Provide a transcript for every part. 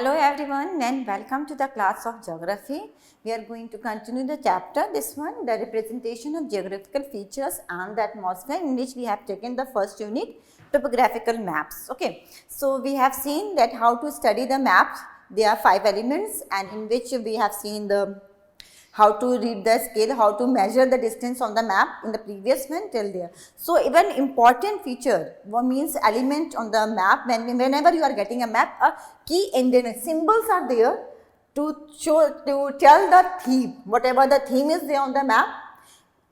Hello everyone and welcome to the class of geography. We are going to continue the chapter, this one, the representation of geographical features and the atmosphere, in which we have taken the first unit, topographical maps. Okay, so we have seen that how to study the maps. There are 5 elements, and in which we have seen the how to read the scale, how to measure the distance on the map in the previous one till there. So, even important feature, what means element on the map, whenever you are getting a map, a key indent symbols are there to show, to tell the theme, whatever the theme is there on the map,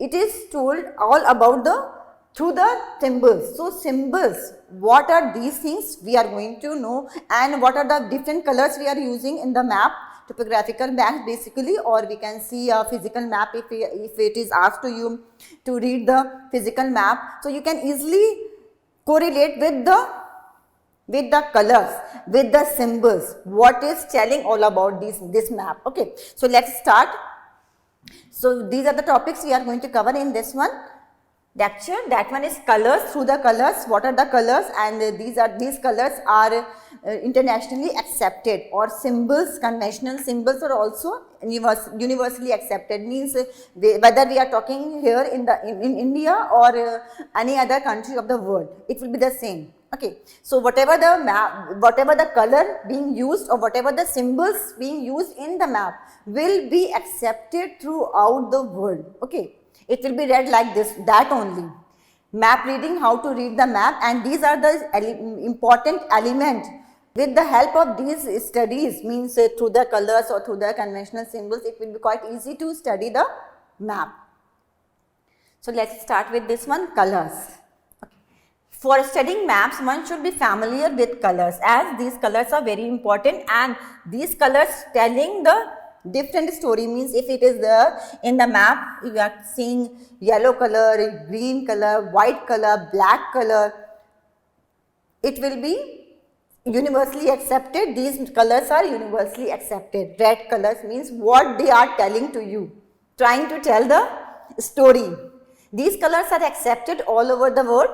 it is told all about the through the symbols. So, symbols, what are these things we are going to know, and what are the different colors we are using in the map, topographical map basically, or we can see a physical map if it is asked to you to read the physical map. So, you can easily correlate with the colors, with the symbols, what is telling all about this map. Okay. So, let us start. So, these are the topics we are going to cover in this one lecture. That one is colors, through the colors, what are the colors, and these colors are internationally accepted, or symbols, conventional symbols are also universally accepted, means whether we are talking here in India or any other country of the world, it will be the same. Okay. So, whatever the map, whatever the color being used, or whatever the symbols being used in the map will be accepted throughout the world. Okay. It will be read like this, that only. Map reading, how to read the map, and these are the important elements. With the help of these studies, means through the colors or through the conventional symbols, it will be quite easy to study the map. So, let us start with this one, colors. Okay. For studying maps, one should be familiar with colors, as these colors are very important, and these colors telling the different story, means if it is there in the map, you are seeing yellow color, green color, white color, black color, it will be universally accepted. These colors are universally accepted. Red colors means what they are telling to you, trying to tell the story. These colors are accepted all over the world.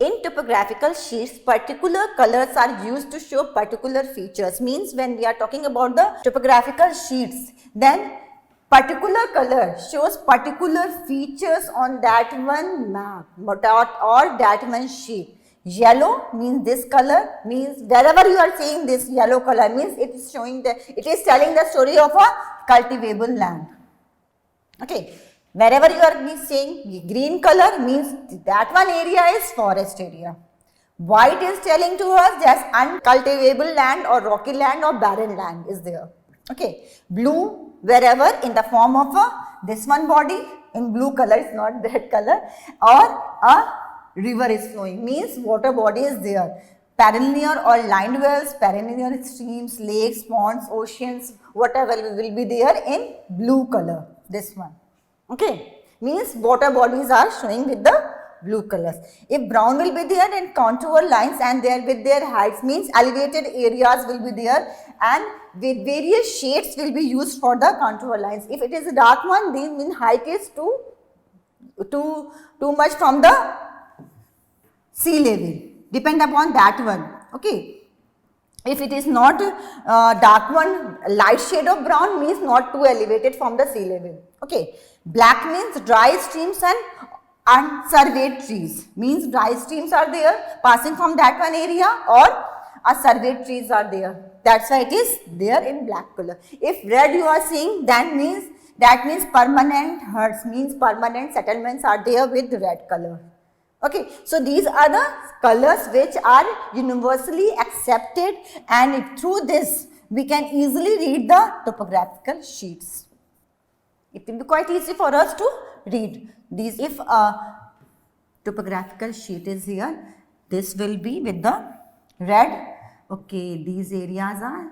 In topographical sheets, particular colors are used to show particular features, means when we are talking about the topographical sheets, then particular color shows particular features on that one map or that one sheet. Yellow means this color, means wherever you are seeing this yellow color, means it is showing it is telling the story of a cultivable land. Okay. Wherever you are saying green color, means that one area is forest area. White is telling to us that uncultivable land or rocky land or barren land is there. Okay. Blue, wherever in the form of this one body in blue color, is not red color, or a river is flowing, means water body is there. Perennial or lined wells, perennial streams, lakes, ponds, oceans, whatever will be there in blue color, this one. Okay, means water bodies are showing with the blue colors. If brown will be there, then contour lines and there with their heights, means elevated areas will be there, and with various shades will be used for the contour lines. If it is a dark one, then mean height is too much from the sea level, depend upon that one. Okay. If it is not dark one, light shade of brown, means not too elevated from the sea level. Okay. Black means dry streams and unsurveyed trees, means dry streams are there passing from that one area, or surveyed trees are there. That's why it is there in black color. If red you are seeing, that means permanent herds, means permanent settlements are there with red color. Okay, so these are the colors which are universally accepted, and through this we can easily read the topographical sheets. It will be quite easy for us to read these. If a topographical sheet is here, this will be with the red. Okay, these areas are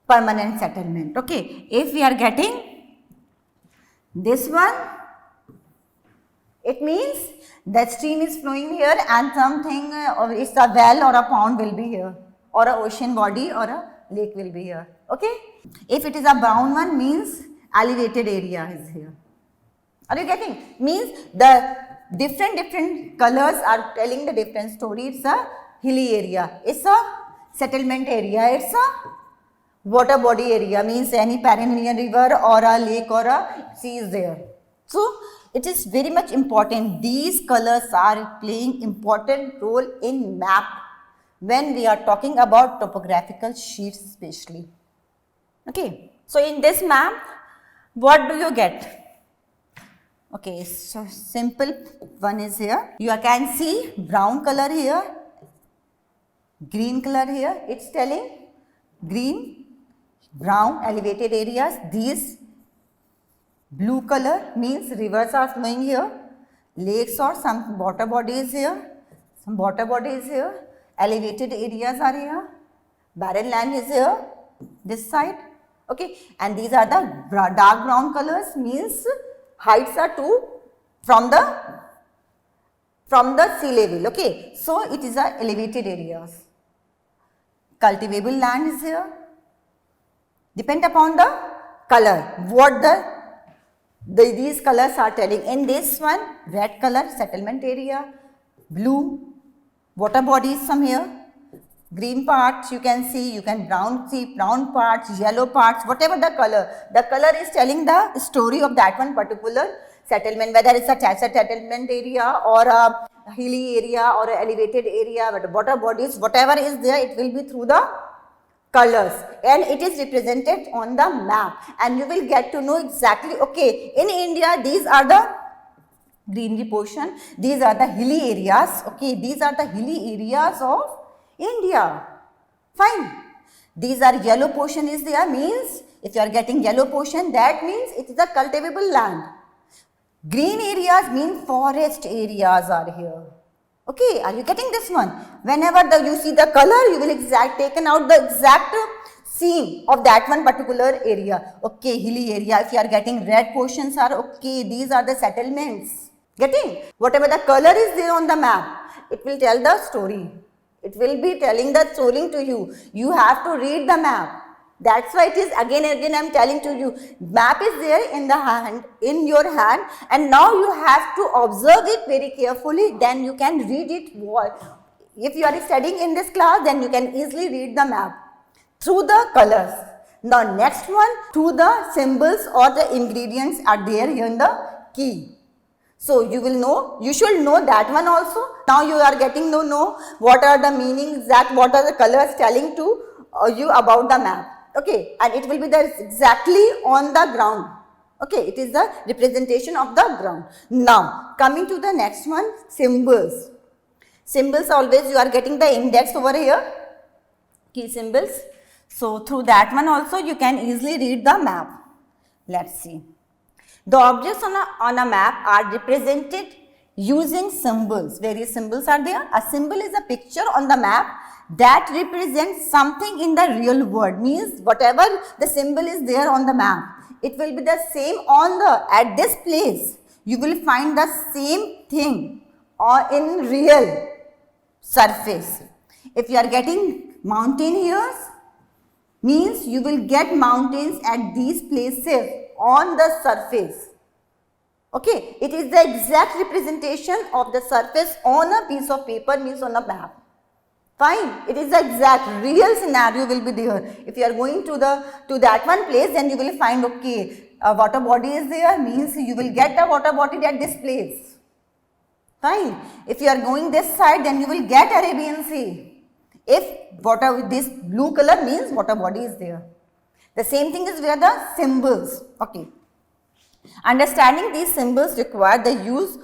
permanent settlement. Okay, if we are getting this one, it means the stream is flowing here and something, or it's a well or a pond will be here, or an ocean body or a lake will be here. Okay. If it is a brown one, means elevated area is here. Are you getting? Means the different colors are telling the different story. It's a hilly area. It's a settlement area? It's a water body area, means any perennial river or a lake or a sea is there. So it is very much important. These colors are playing important role in map when we are talking about topographical sheets especially. Okay, so in this map, what do you get? Okay, so simple one is here. You can see brown color here, green color here. It's telling green, brown elevated areas. These blue color means rivers are flowing here, lakes or some water bodies here, some water bodies here, elevated areas are here, barren land is here, this side. Okay, and these are the dark brown colors, means heights are too from the sea level. Okay, so it is a elevated areas. Cultivable land is here. Depend upon the color, what these colors are telling. In this one, red color settlement area, blue water bodies from here, green parts you can see brown parts, yellow parts, whatever the color is telling the story of that one particular settlement, whether it's a settlement area or a hilly area or a elevated area, but water bodies, whatever is there, it will be through the colors and it is represented on the map, and you will get to know exactly, okay, in India these are the greenery portion, these are the hilly areas, okay, these are the hilly areas of India, fine. These are yellow portion is there, means if you are getting yellow portion, that means it is a cultivable land. Green areas mean forest areas are here. Okay, are you getting this one? Whenever you see the color, you will taken out the exact scene of that one particular area. Okay, hilly area, if you are getting red portions are, okay, these are the settlements. Getting? Whatever the color is there on the map, it will tell the story. It will be telling the story to you. You have to read the map. That's why it is again and again I am telling to you, map is there in the hand, in your hand, and now you have to observe it very carefully, then you can read it. If you are studying in this class, then you can easily read the map through the colors. Now next one, through the symbols or the ingredients are there here in the key. So you will know, you should know that one also. Now you are getting to know what are the meanings, that what are the colors telling to you about the map. Okay, and it will be there exactly on the ground. Okay, it is the representation of the ground. Now coming to the next one, symbols. Symbols, always you are getting the index over here, key symbols. So through that one also you can easily read the map. Let's see. The objects on a map are represented using symbols. Various symbols are there. A symbol is a picture on the map that represents something in the real world, means whatever the symbol is there on the map, it will be the same at this place. You will find the same thing or in real surface. If you are getting mountain here, means you will get mountains at these places on the surface. Okay, it is the exact representation of the surface on a piece of paper, means on a map. Fine, it is the exact real scenario will be there. If you are going to that one place, then you will find, okay, a water body is there, means you will get a water body at this place. Fine. If you are going this side, then you will get Arabian Sea. If water with this blue color means water body is there. The same thing is where the symbols. Okay. Understanding these symbols require the use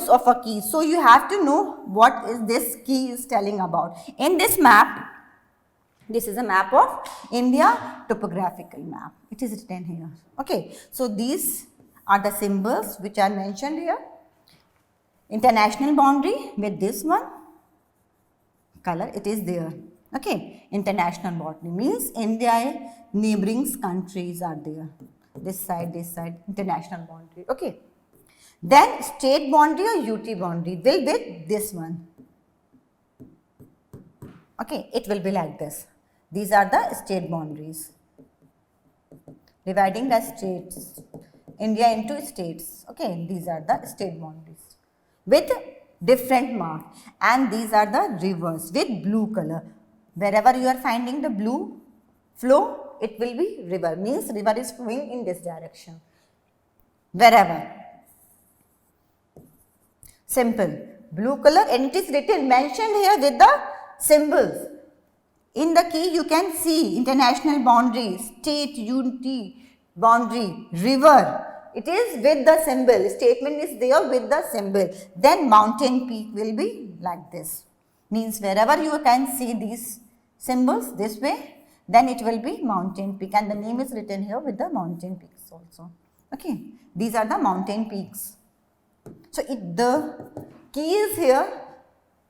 of a key. So you have to know what is this key is telling about. In this map, this is a map of India, topographical map. It is written here. Okay. So these are the symbols which are mentioned here. International boundary with this one color, it is there. Okay. International boundary means India neighboring countries are there. This side, international boundary. Okay. Then state boundary or UT boundary will be this one. Okay, it will be like this. These are the state boundaries. Dividing the states, India into states. Okay, these are the state boundaries with different mark, and these are the rivers with blue color. Wherever you are finding the blue flow, it will be river, means river is flowing in this direction. Wherever. Simple. Blue color, and it is written, mentioned here with the symbols. In the key you can see international boundary, state unity boundary, river. It is with the symbol. Statement is there with the symbol. Then mountain peak will be like this. Means wherever you can see these symbols this way, then it will be mountain peak, and the name is written here with the mountain peaks also. Okay, these are the mountain peaks. So the key is here,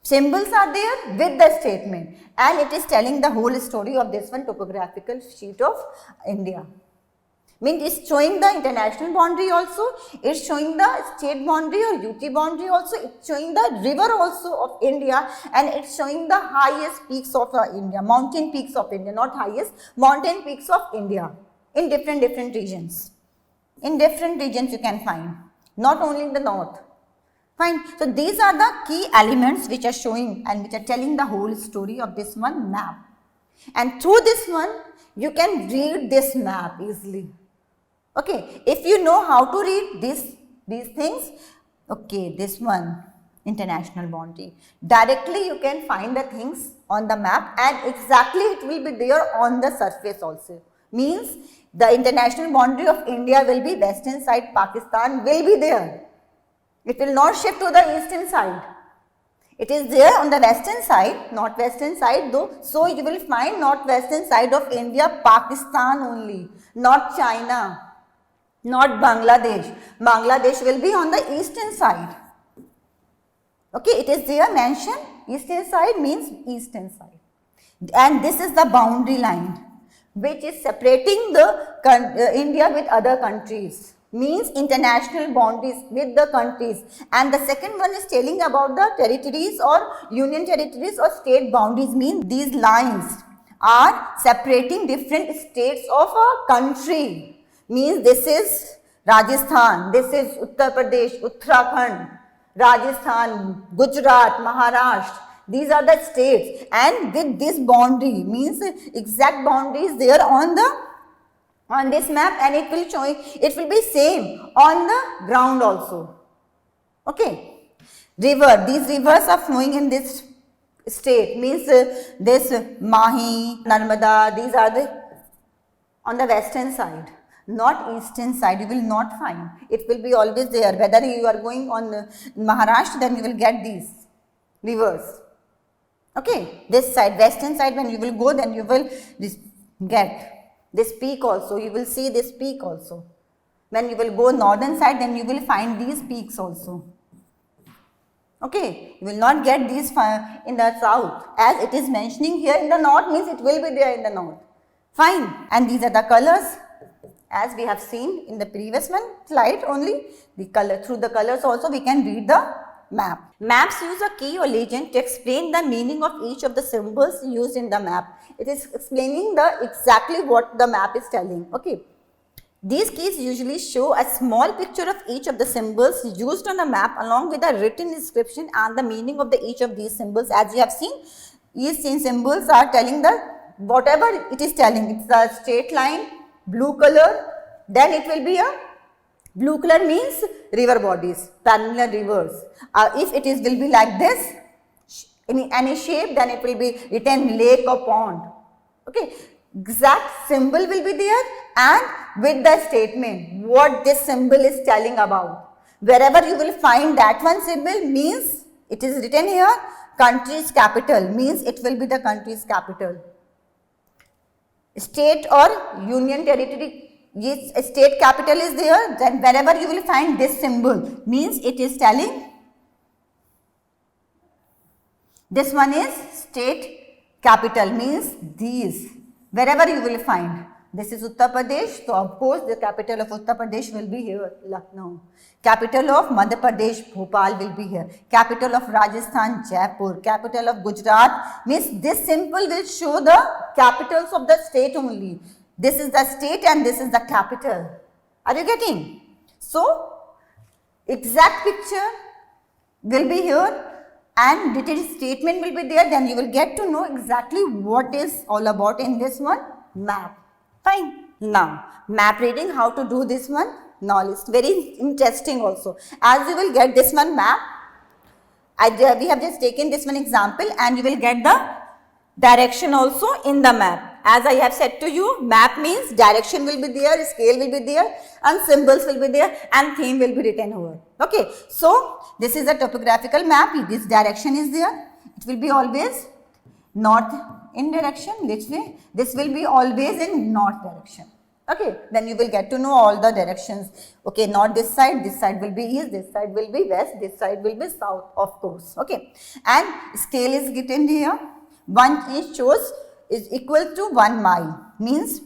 symbols are there with the statement, and it is telling the whole story of this one topographical sheet of India. Means it's showing the international boundary also, it's showing the state boundary or UT boundary also, it's showing the river also of India, and it's showing the highest peaks of India, mountain peaks of India, not highest, mountain peaks of India in different regions. In different regions you can find, not only in the north. Fine. So these are the key elements which are showing and which are telling the whole story of this one map. And through this one, you can read this map easily. Okay, if you know how to read these things, okay, this one, international boundary. Directly you can find the things on the map, and exactly it will be there on the surface also. Means the international boundary of India will be western side, Pakistan will be there. It will not shift to the eastern side. It is there on the western side, not western side though. So you will find northwestern side of India, Pakistan only, not China, not Bangladesh. Bangladesh will be on the eastern side. Okay, it is there mentioned, eastern side means eastern side. And this is the boundary line which is separating the India with other countries. Means international boundaries with the countries, and the second one is telling about the territories or union territories or state boundaries. Means these lines are separating different states of a country. Means this is Rajasthan, this is Uttar Pradesh, Uttarakhand, Rajasthan, Gujarat, Maharashtra. These are the states, and with this boundary means exact boundary is there on this map, and it will be same on the ground also. Okay, river, these rivers are flowing in this state, means this Mahi, Narmada, these are on the western side, not eastern side. You will not find, it will be always there. Whether you are going on Maharashtra, then you will get these rivers. Okay, this side, western side, when you will go, then you will get this peak also, you will see this peak also. When you will go northern side, then you will find these peaks also. Okay, you will not get these in the south, as it is mentioning here in the north, means it will be there in the north. Fine, and these are the colors, as we have seen in the previous one slide only. The color, through the colors also we can read the map. Maps use a key or legend to explain the meaning of each of the symbols used in the map. It is explaining exactly what the map is telling. Okay. These keys usually show a small picture of each of the symbols used on the map along with a written description and the meaning of each of these symbols. As you have seen, each symbols are telling whatever it is telling. It's a straight line, blue color, then it will be a blue color means river bodies, parallel rivers. If it will be like this, in any shape, then it will be written lake or pond. Okay, exact symbol will be there, and with the statement what this symbol is telling about. Wherever you will find that one symbol, means it is written here country's capital, means it will be the country's capital. State or union territory, yes, state capital is there, then wherever you will find this symbol, means it is telling this one is state capital, means these. Wherever you will find, this is Uttar Pradesh, so of course the capital of Uttar Pradesh will be here, Lucknow. Capital of Madhya Pradesh, Bhopal will be here. Capital of Rajasthan, Jaipur. Capital of Gujarat, means this symbol will show the capitals of the state only. This is the state and this is the capital. Are you getting? So, exact picture will be here and detailed statement will be there, then you will get to know exactly what is all about in this one map. Fine. Now, map reading, how to do this one? Now, it's very interesting also. As you will get this one map, we have just taken this one example, and you will get the direction also in the map. As I have said to you, map means direction will be there, scale will be there, and symbols will be there, and theme will be written over. Okay, so this is a topographical map. This direction is there. It will be always north in direction. Which way? This will be always in north direction. Okay, then you will get to know all the directions. Okay, not this side will be east, this side will be west, this side will be south, of course. Okay, and scale is given here. 1 inch shows is equal to 1 mile. Means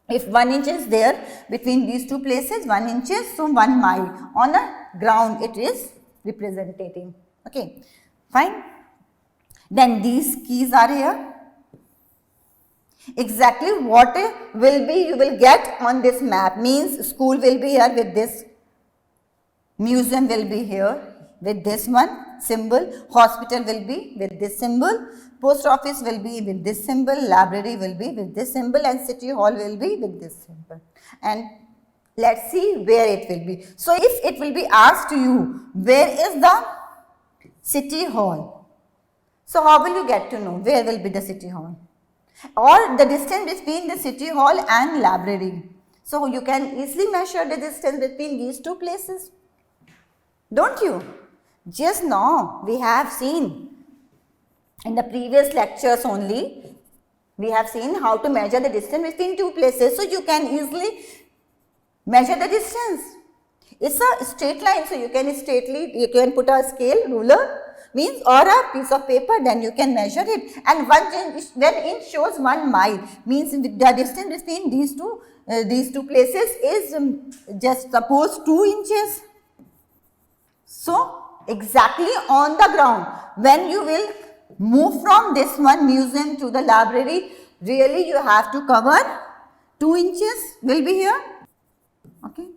if 1 inch is there between these two places, 1 inch is, so 1 mile. On a ground it is representing. Okay, fine. Then these keys are here. Exactly what will be you will get on this map. Means school will be here with this, museum will be here with this one symbol, hospital will be with this symbol, post office will be with this symbol, library will be with this symbol, and city hall will be with this symbol. And let's see where it will be. So if it will be asked to you, where is the city hall? So how will you get to know where will be the city hall? Or the distance between the city hall and library. So you can easily measure the distance between these two places. Don't you? Just now we have seen in the previous lectures only, we have seen how to measure the distance between two places. So you can easily measure the distance. It's a straight line, so you can put a scale, ruler, means, or a piece of paper, then you can measure it. And when inch shows 1 mile, means the distance between these two places is just suppose 2 inches. So exactly on the ground, when you will move from this one museum to the library, really you have to cover 2 inches will be here. Okay.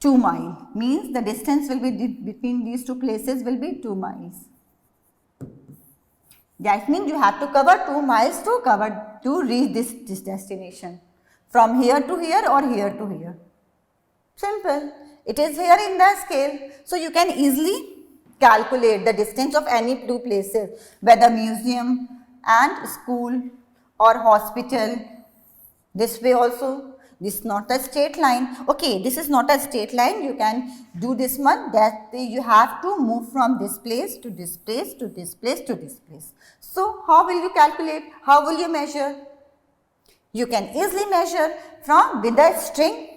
2 miles means the distance will be between these two places will be 2 miles. That means you have to cover 2 miles to reach this destination. From here to here or here to here. Simple. It is here in the scale. So you can easily calculate the distance of any two places, whether museum and school or hospital. This way also. This is not a straight line. Okay, this is not a straight line. You can do this one, that you have to move from this place to this place to this place to this place. So how will you calculate? How will you measure? You can easily measure from with a string.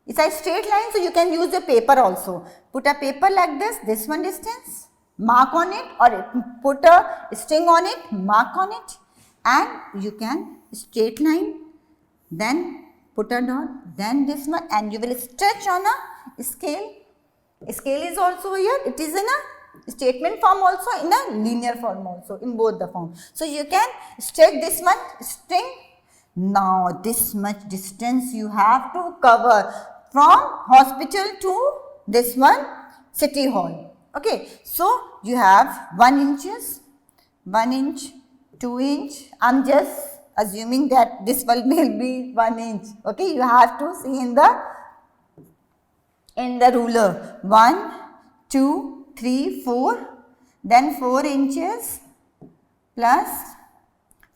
It's a straight line, so you can use a paper also. Put a paper like this one distance, mark on it, or put a string on it, mark on it, and you can straight line, then put a dot, then this one, and you will stretch on a scale. Scale is also here. It is in a statement form also, in a linear form also, in both the forms. So you can stretch this one string. Now this much distance you have to cover from hospital to this one city hall. Okay, so you have 1 inches, 1 inch, 2 inch. I'm just assuming that this will be 1 inch. Okay, you have to see in the ruler 1, 2, 3, 4, then 4 inches plus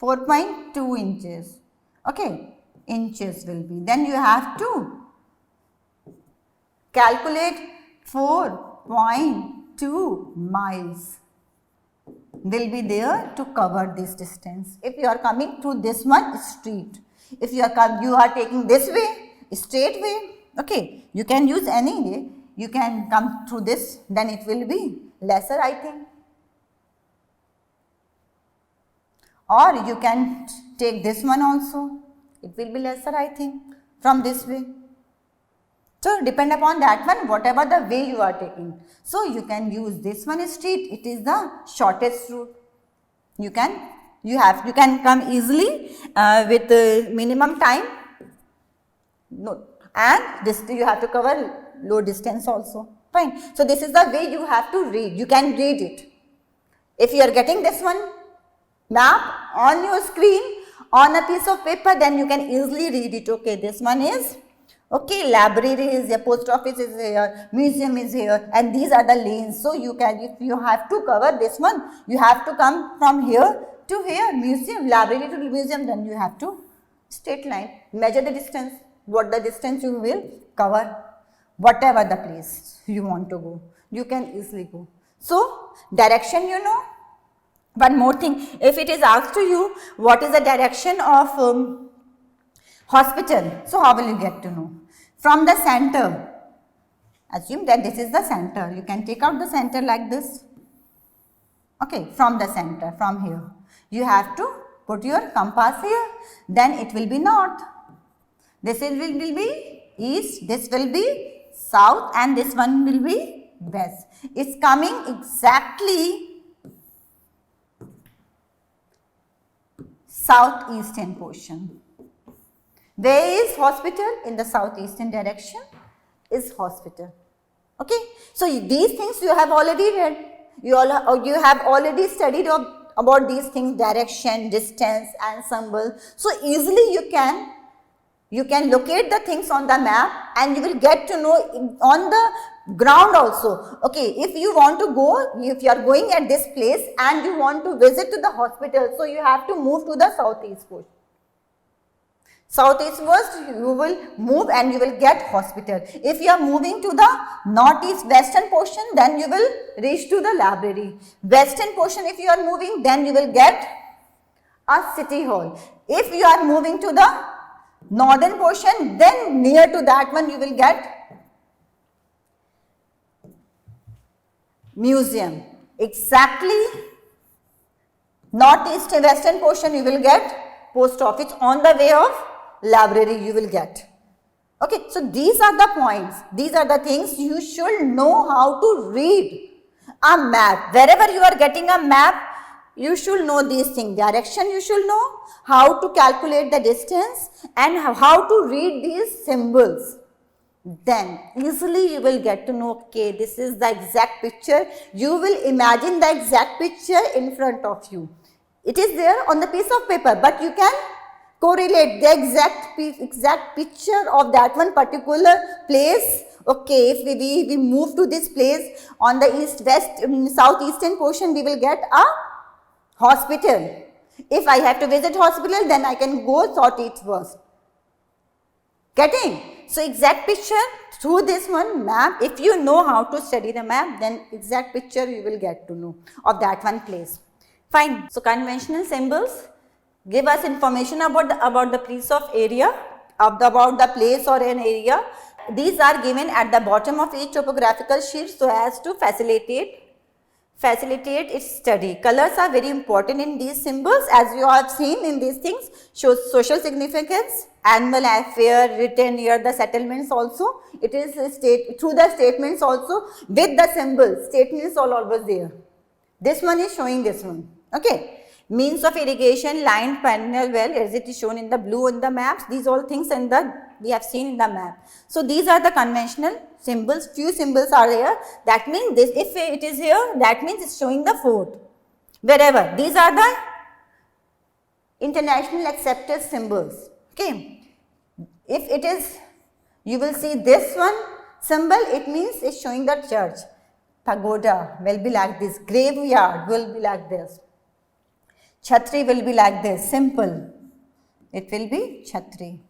4.2 inches. Okay, inches will be. Then you have to calculate 4.2 miles will be there to cover this distance. If you are coming through this one street, if you are taking this way, straight way, okay, you can use any way, you can come through this, then it will be lesser, I think. Or you can take this one also, it will be lesser, I think, from this way. So depend upon that one, whatever the way you are taking. So you can use this one street, it is the shortest route. You can come easily with minimum time. No, and this you have to cover low distance also. Fine. So this is the way you have to read. You can read it. If you are getting this one map on your screen on a piece of paper, then you can easily read it. Okay, this one is, okay, library is here, post office is here, museum is here, and these are the lanes. So you can, if you have to cover this one, you have to come from here to here, museum, library to museum, then you have to straight line, measure the distance, what the distance you will cover, whatever the place you want to go, you can easily go. So direction you know. One more thing, if it is asked to you what is the direction of hospital, so how will you get to know? From the center, assume that this is the center, you can take out the center like this. Okay, from the center, from here, you have to put your compass here, then it will be north. This will be east, this will be south, and this one will be west. It's coming exactly southeastern portion. Where is hospital? In the southeastern direction is hospital. Okay, so these things you have already read. You have already studied about these things, direction, distance, and symbol. So easily you can locate the things on the map, and you will get to know on the ground also. Okay, if you want to go, if you are going at this place and you want to visit to the hospital, so you have to move to the southeast portion. Southeast first you will move and you will get hospital. If you are moving to the northeast western portion, then you will reach to the library. Western portion if you are moving, then you will get a city hall. If you are moving to the northern portion, then near to that one you will get museum. Exactly northeast western portion you will get post office. On the way of library you will get. Okay, so these are the points, these are the things you should know how to read a map. Wherever you are getting a map, you should know these things. Direction you should know, how to calculate the distance, and how to read these symbols. Then easily you will get to know, okay, this is the exact picture. You will imagine the exact picture in front of you. It is there on the piece of paper, but you can correlate the exact picture of that one particular place. Okay, if we move to this place on the east, west, southeastern portion, we will get a hospital. If I have to visit hospital, then I can go southeast first. Getting? So exact picture through this one map, if you know how to study the map, then exact picture you will get to know of that one place. Fine. So conventional symbols give us information about the piece of area, about the place or an area. These are given at the bottom of each topographical sheet so as to facilitate its study. Colors are very important in these symbols, as you have seen in these things, shows social significance, annual affair, written here, the settlements also. It is through the statements also with the symbols, statements all always there. This one is showing this one. Okay. Means of irrigation, line, perennial well, as it is shown in the blue in the maps. These all things we have seen in the map. So these are the conventional symbols. Few symbols are here. That means this, if it is here, that means it's showing the fort. Wherever. These are the international accepted symbols. Okay. If it is, you will see this one symbol, it means it's showing the church. Pagoda will be like this. Graveyard will be like this. Chhatri will be like this, simple. It will be Chhatri.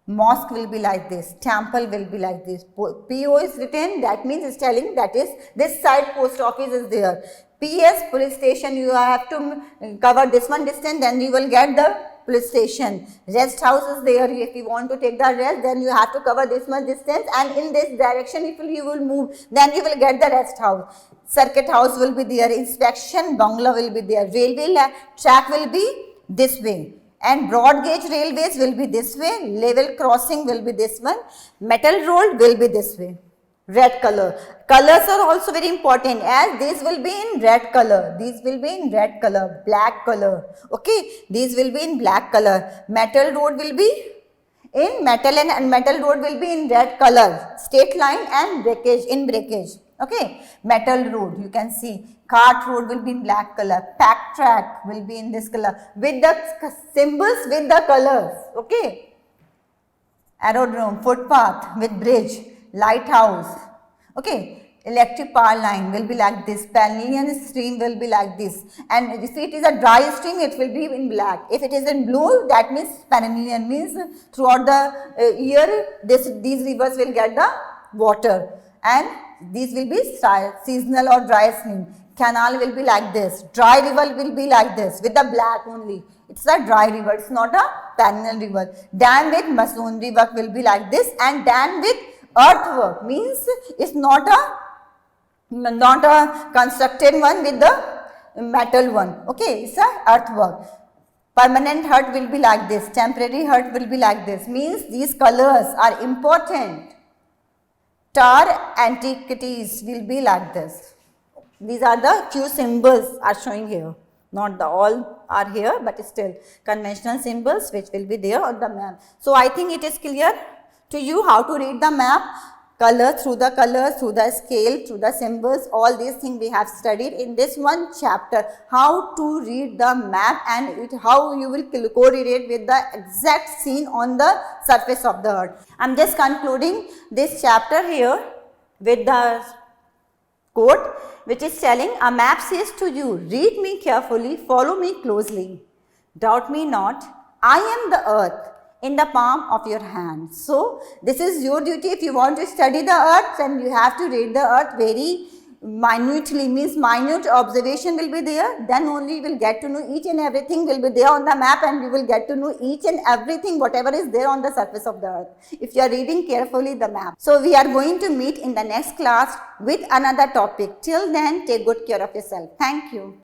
Mosque will be like this. Temple will be like this. PO is written, that means it's telling that is this side post office is there. PS, police station, you have to cover this one distance, then you will get the police station. Rest house is there. If you want to take the rest, then you have to cover this much distance, and in this direction if you will move, then you will get the rest house. Circuit house will be there, inspection bungalow will be there, railway track will be this way, and broad gauge railways will be this way, level crossing will be this one, metal road will be this way. Red color. Colors are also very important, as these will be in red color, these will be in red color, black color. Okay, these will be in black color. Metal road will be In metal and unmetal road will be in red color, straight line and breakage, in breakage. Okay, metal road you can see, cart road will be in black color, pack track will be in this color with the symbols with the colors. Okay, aerodrome, footpath with bridge, lighthouse. Okay, electric power line will be like this, Pannonian stream will be like this, and if it is a dry stream it will be in black. If it is in blue, that means Pannonian, means throughout the year these rivers will get the water, and these will be seasonal or dry stream. Canal will be like this, dry river will be like this with the black only. It's a dry river, it's not a perennial river. Dam with masonry work will be like this, and dam with earthwork means it's not a constructed one with the metal one. Okay, it's a earthwork. Permanent hut will be like this, temporary hut will be like this, means these colors are important. Tar antiquities will be like this. These are the few symbols are showing here. Not the all are here, but still conventional symbols which will be there on the map. So I think it is clear to you how to read the map. Colors, through the scale, through the symbols, all these things we have studied in this one chapter. How to read the map and how you will correlate with the exact scene on the surface of the earth. I am just concluding this chapter here with the quote which is telling, a map says to you, read me carefully, follow me closely. Doubt me not, I am the earth in the palm of your hand. So, this is your duty. If you want to study the earth, then you have to read the earth very minutely, means minute observation will be there, then only you will get to know each and everything will be there on the map, and you will get to know each and everything whatever is there on the surface of the earth if you are reading carefully the map. So, we are going to meet in the next class with another topic. Till then, take good care of yourself. Thank you.